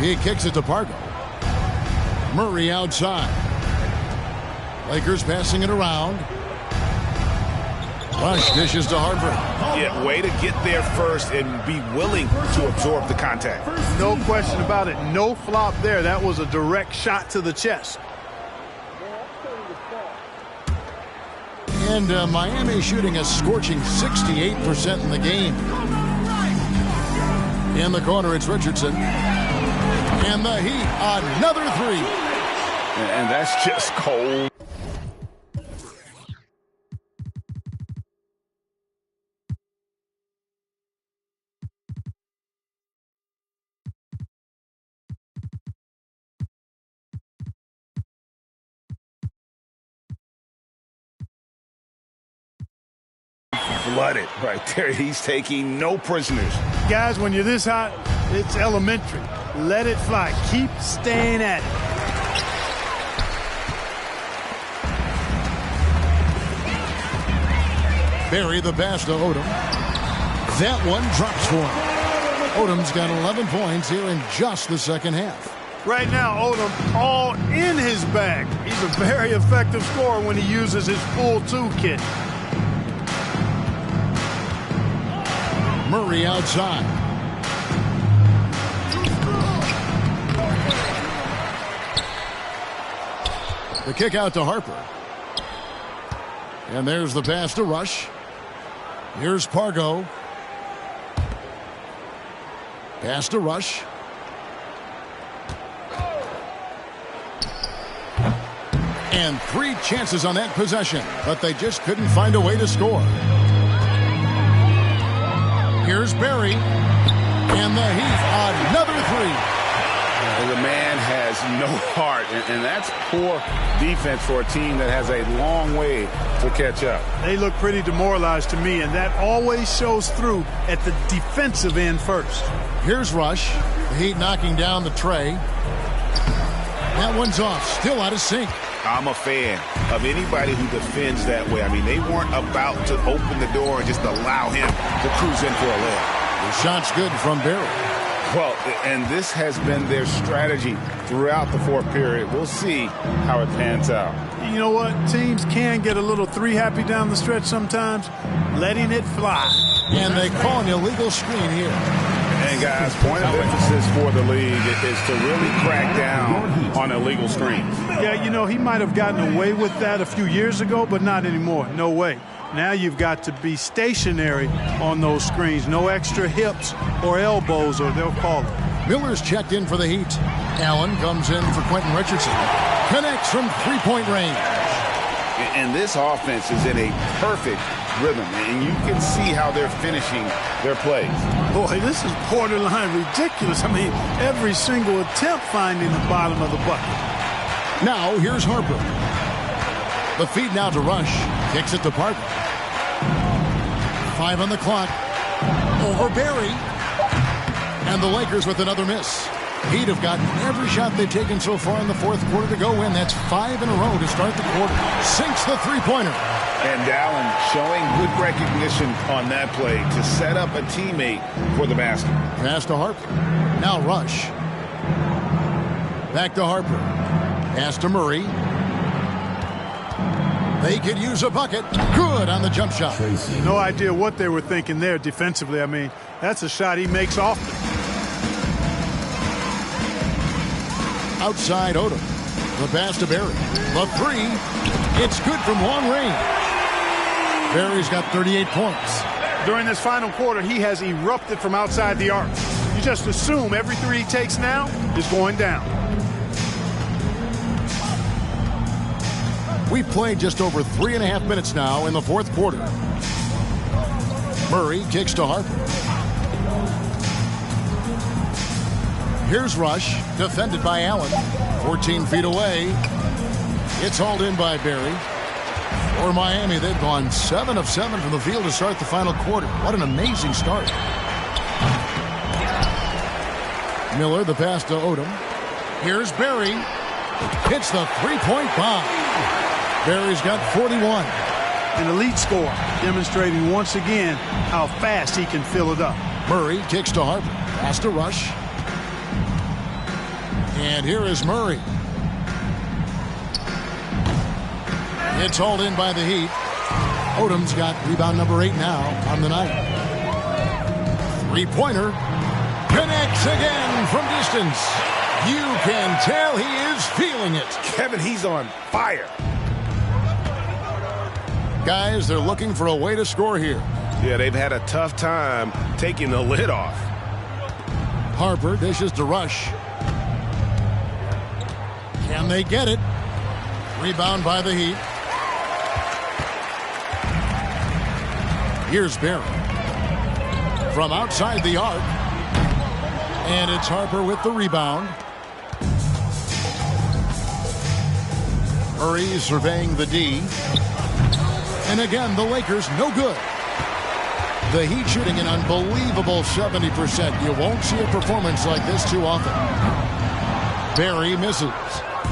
He kicks it to Pargo. Murray outside. Lakers passing it around. Rush dishes to Harper. Yeah, way to get there first and be willing to absorb the contact. No question about it. No flop there. That was a direct shot to the chest. And Miami shooting a scorching 68% in the game. In the corner, it's Richardson. And the Heat, another three. And that's just cold. Flooded right there. He's taking no prisoners. Guys, when you're this hot, it's elementary. Let it fly. Keep staying at it. Barry the pass to Odom. That one drops for him. Odom's got 11 points here in just the second half. Right now, Odom all in his bag. He's a very effective scorer when he uses his full toolkit. Murray outside. The kick out to Harper. And there's the pass to Rush. Here's Pargo. Pass to Rush. And 3 chances on that possession, but they just couldn't find a way to score. Here's Barry, and the Heat, another three. The man has no heart, and that's poor defense for a team that has a long way to catch up. They look pretty demoralized to me, and that always shows through at the defensive end first. Here's Rush. The Heat knocking down the tray. That one's off, still out of sync. I'm a fan of anybody who defends that way. I mean, they weren't about to open the door and just allow him to cruise in for a layup. The shot's good from Barry. Well, and this has been their strategy throughout the fourth period. We'll see how it pans out. You know what? Teams can get a little three-happy down the stretch sometimes, letting it fly. And they call an illegal screen here. And, guys, point of emphasis for the league is to really crack down on illegal screens. Yeah, you know, he might have gotten away with that a few years ago, but not anymore. No way. Now you've got to be stationary on those screens. No extra hips or elbows, or they'll call it. Miller's checked in for the Heat. Allen comes in for Quentin Richardson. Connects from three-point range. And this offense is in a perfect rhythm, and you can see how they're finishing their plays. Boy, this is borderline ridiculous. I mean, every single attempt finding the bottom of the bucket. Now, here's Harper. The feed now to Rush. Kicks it to Parker. 5 on the clock. Over Barry. And the Lakers with another miss. Heat have gotten every shot they've taken so far in the fourth quarter to go in. That's 5 in a row to start the quarter. Sinks the three-pointer. And Allen showing good recognition on that play to set up a teammate for the basket. Pass to Harper. Now Rush. Back to Harper. Pass to Murray. They could use a bucket. Good on the jump shot. No idea what they were thinking there defensively. I mean, that's a shot he makes often. Outside Odom. The pass to Barry. The three. It's good from long range. Barry's got 38 points. During this final quarter, he has erupted from outside the arc. You just assume every three he takes now is going down. We've played just over 3.5 minutes now in the fourth quarter. Murray kicks to Harper. Here's Rush, defended by Allen. 14 feet away. It's hauled in by Barry. For Miami, they've gone 7 of 7 from the field to start the final quarter. What an amazing start. Miller, the pass to Odom. Here's Barry. Hits the three-point bomb. Barry's got 41. An elite score, demonstrating once again how fast he can fill it up. Murray kicks to Harper. Pass to Rush. And here is Murray. It's hauled in by the Heat. Odom's got rebound number 8 now on the night. Three-pointer. Connects again from distance. You can tell he is feeling it. Kevin, he's on fire. Guys, they're looking for a way to score here. Yeah, they've had a tough time taking the lid off. Harper dishes to Rush. Can they get it? Rebound by the Heat. Here's Barry. From outside the arc. And it's Harper with the rebound. Murray surveying the D. And again, the Lakers no good. The Heat shooting an unbelievable 70%. You won't see a performance like this too often. Barry misses.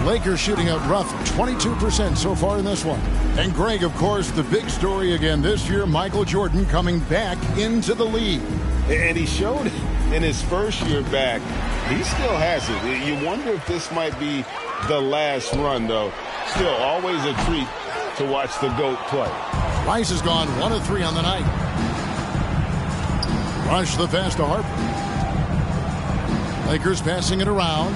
Lakers shooting out rough 22% so far in this one. And Greg, of course, the big story again this year, Michael Jordan coming back into the league. And he showed it in his first year back. He still has it. You wonder if this might be the last run, though. Still, always a treat to watch the GOAT play. Rice has gone 1 of 3 on the night. Rush the pass to Harper. Lakers passing it around.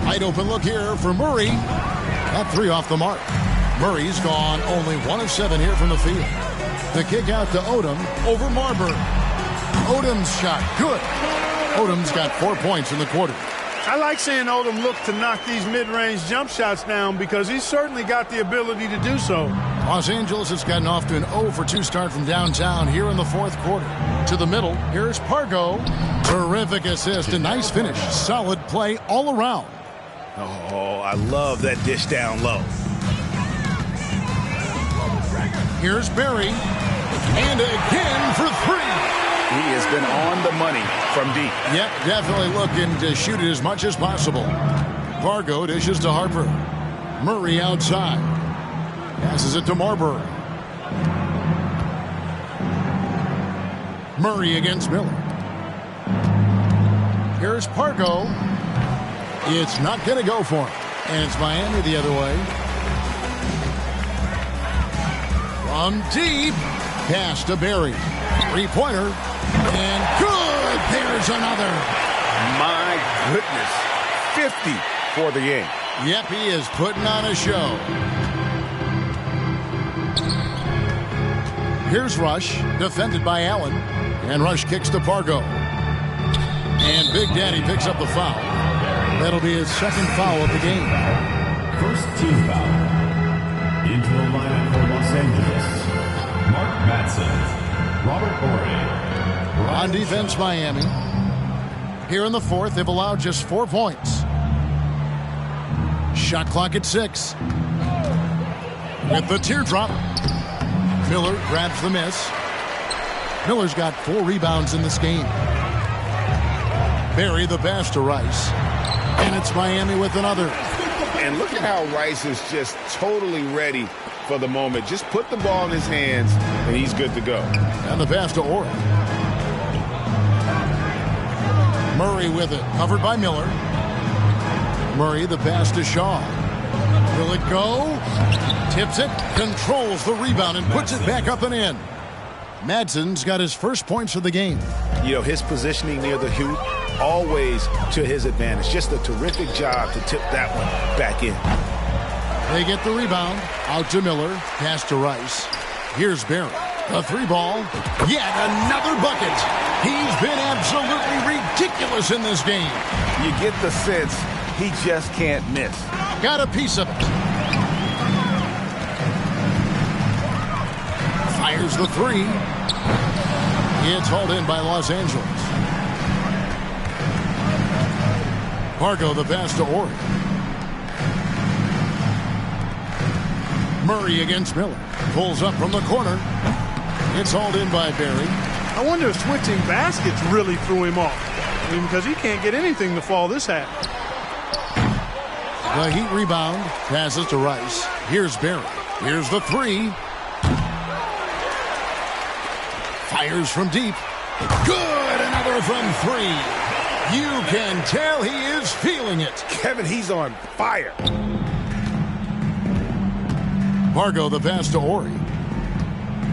Wide open look here for Murray. That 3 off the mark. Murray's gone only 1 of 7 here from the field. The kick out to Odom over Marbury. Odom's shot, good. Odom's got 4 points in the quarter. I like seeing Odom look to knock these mid-range jump shots down because he's certainly got the ability to do so. Los Angeles has gotten off to an 0 for 2 start from downtown here in the fourth quarter. To the middle, here's Pargo. Terrific assist, a nice finish. Solid play all around. Oh, I love that dish down low. Here's Barry. And again for 3. He has been on the money from deep. Yep, definitely looking to shoot it as much as possible. Pargo dishes to Harper. Murray outside. Passes it to Marbury. Murray against Miller. Here's Pargo. It's not going to go for him. And it's Miami the other way. From deep. Pass to Barry. Three-pointer. And good. There's another. My goodness. 50 for the game. Yep, he is putting on a show. Here's Rush, defended by Allen. And Rush kicks to Pargo. And Big Daddy picks up the foul. That'll be his second foul of the game. First team foul. Into the lineup for Los Angeles, Mark Madsen, Robert Horry. On defense, Miami. Here in the fourth, they've allowed just 4 points. Shot clock at 6. with the teardrop. Miller grabs the miss. Miller's got 4 rebounds in this game. Barry the pass to Rice. And it's Miami with another. And look at how Rice is just totally ready for the moment. Just put the ball in his hands, and he's good to go. And the pass to Orr. Murray with it, covered by Miller. Murray the pass to Shaw. Will it go? Tips it, controls the rebound, and puts it back up and in. Madsen's got his first points of the game. You know, his positioning near the hoop, always to his advantage. Just a terrific job to tip that one back in. They get the rebound. Out to Miller. Pass to Rice. Here's Barry. A 3-ball. Yet another bucket. He's been absolutely ridiculous in this game. You get the sense he just can't miss. Got a piece of it. Fires the 3. It's hauled in by Los Angeles. Pargo the pass to Orr. Murray against Miller. Pulls up from the corner. It's hauled in by Barry. I wonder if switching baskets really threw him off. I mean, because he can't get anything to fall this half. The Heat rebound. Passes to Rice. Here's Barry. Here's the 3. Fires from deep. Good! Another from 3. You can tell he is feeling it. Kevin, he's on fire. Pargo the pass to Ori.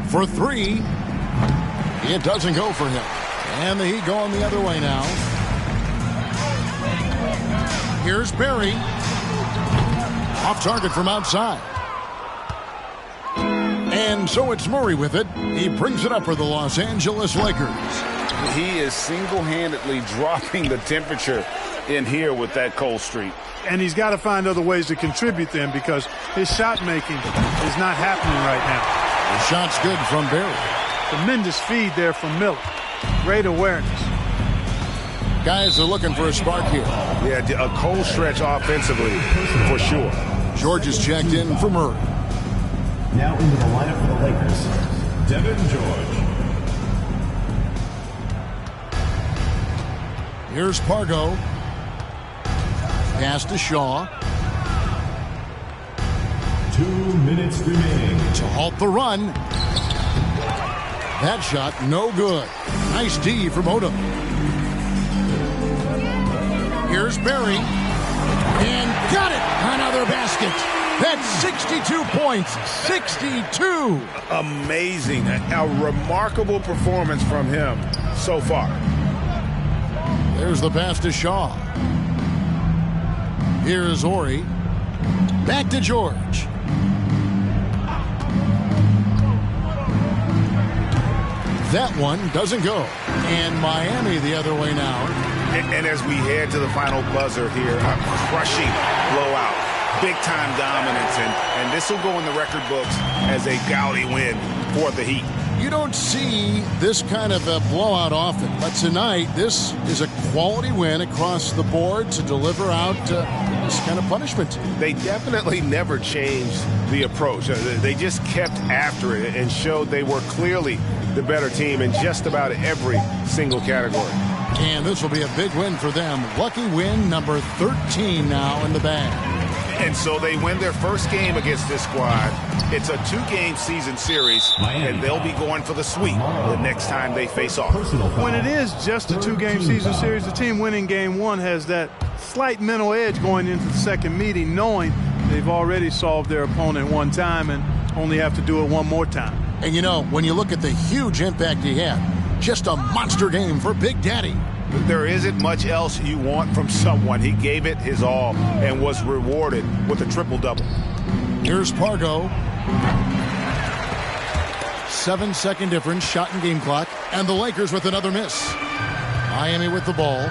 For 3. It doesn't go for him. And the Heat going the other way now. Here's Barry. Off target from outside. And so it's Murray with it. He brings it up for the Los Angeles Lakers. He is single-handedly dropping the temperature in here with that cold streak. And he's got to find other ways to contribute then, because his shot making is not happening right now. The shot's good from Barry. Tremendous feed there from Miller. Great awareness. Guys are looking for a spark here. Yeah, a cold stretch offensively for sure. George is checked in for Murray. Now into the lineup for the Lakers, Devin George. Here's Pargo. Pass to Shaw. 2 minutes remaining. To halt the run. That shot, no good. Nice D from Odom. Here's Barry. And got it! Another basket. That's 62 points. 62! Amazing. A remarkable performance from him so far. There's the pass to Shaw. Here's Ori. Back to George. That one doesn't go. And Miami the other way now. And as we head to the final buzzer here, a crushing blowout. Big-time dominance, and this will go in the record books as a gaudy win for the Heat. You don't see this kind of a blowout often, but tonight this is a quality win across the board to deliver out this kind of punishment. They definitely never changed the approach. They just kept after it and showed they were clearly the better team in just about every single category. And this will be a big win for them. Lucky win number 13 now in the bag. And so they win their first game against this squad. It's a 2-game season series, and they'll be going for the sweep the next time they face off. When it is just a 2-game season series, the team winning game 1 has that slight mental edge going into the second meeting, knowing they've already solved their opponent one time and only have to do it one more time. And you know, when you look at the huge impact he had, just a monster game for Big Daddy. There isn't much else you want from someone. He gave it his all and was rewarded with a triple-double. Here's Pargo. 7-second difference, shot and game clock. And the Lakers with another miss. Miami with the ball.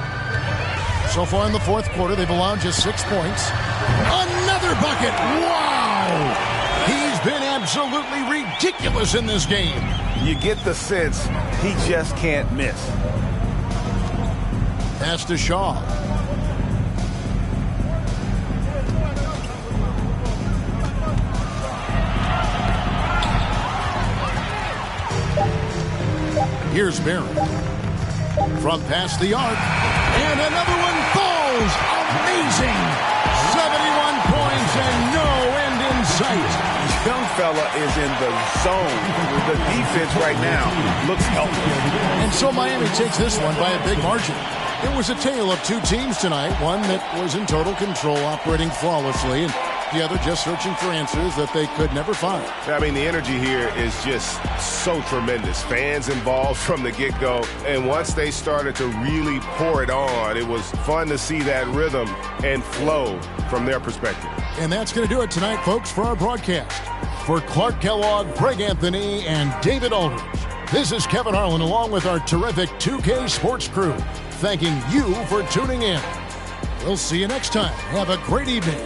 So far in the fourth quarter, they've allowed just 6 points. Another bucket! Wow! He's been absolutely ridiculous in this game. You get the sense he just can't miss. Pass to Shaw. Here's Barrett. From past the arc. And another one falls. Amazing. 71 points and no end in sight. This young fella is in the zone. The defense right now looks helpless. And so Miami takes this one by a big margin. It was a tale of two teams tonight, one that was in total control, operating flawlessly, and the other just searching for answers that they could never find. I mean, the energy here is just so tremendous. Fans involved from the get-go, and once they started to really pour it on, it was fun to see that rhythm and flow from their perspective. And that's going to do it tonight, folks, for our broadcast. For Clark Kellogg, Greg Anthony, and David Aldridge, this is Kevin Harlan along with our terrific 2K Sports crew, thanking you for tuning in. We'll see you next time. Have a great evening.